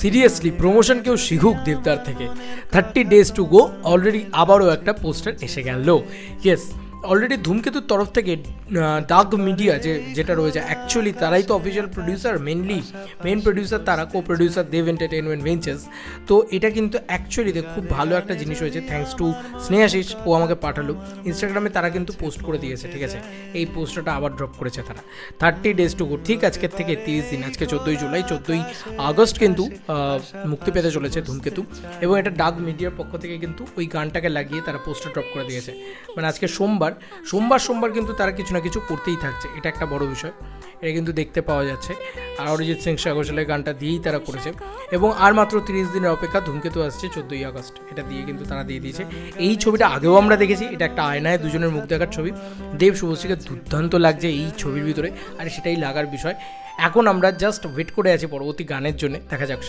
Seriously promotion কেউ শিখুক দেবদার থেকে। 30 days টু গো, অলরেডি আবারও একটা পোস্টার এসে গেল। ইয়েস, অলরেডি ধূমকেতুর তরফ থেকে ডাগ মিডিয়া যেটা রয়েছে, অ্যাকচুয়ালি তারাই তো অফিসিয়াল প্রডিউসার, মেন প্রডিউসার তারা, কো প্রডিউসার দেব এন্টারটেনমেন্ট ভেঞ্চার্স। তো এটা কিন্তু অ্যাকচুয়ালিতে খুব ভালো একটা জিনিস হয়েছে, থ্যাঙ্কস টু স্নেহাশিস, ও আমাকে পাঠালো ইনস্টাগ্রামে, তারা কিন্তু পোস্ট করে দিয়েছে, ঠিক আছে। এই পোস্টারটা আবার ড্রপ করেছে তারা, 30 days টু গো, ঠিক আজকের থেকে 30 দিন, আজকে 14ই জুলাই, 14ই আগস্ট কিন্তু মুক্তি পেতে চলেছে ধূমকেতু। এবং এটা ডাগ মিডিয়ার পক্ষ থেকে কিন্তু ওই গানটাকে লাগিয়ে তারা পোস্টার ড্রপ করে দিয়েছে। মানে আজকে সোমবার কিন্তু তারা কিছু না কিছু করতেই থাকছে, এটা একটা বড় বিষয়, এটা কিন্তু দেখতে পাওয়া যাচ্ছে। আর অরিজিৎ সিং সাগোশালের গানটা দিয়েই তারা করেছে। এবং আর মাত্র 30 দিনের অপেক্ষা, ধূমকেতু আসছে 14ই আগস্ট, এটা দিয়ে কিন্তু তারা দিয়ে দিয়েছে। এই ছবিটা আগেও আমরা দেখেছি, এটা একটা আয়নায় দুজনের মুখ দেখার ছবি, দেব শুভশ্রীকে দুর্দান্ত লাগছে এই ছবির ভিতরে, আর সেটাই লাগার বিষয়। এখন আমরা জাস্ট ওয়েট করে আছি পরবর্তী গানের জন্য, দেখা যাক।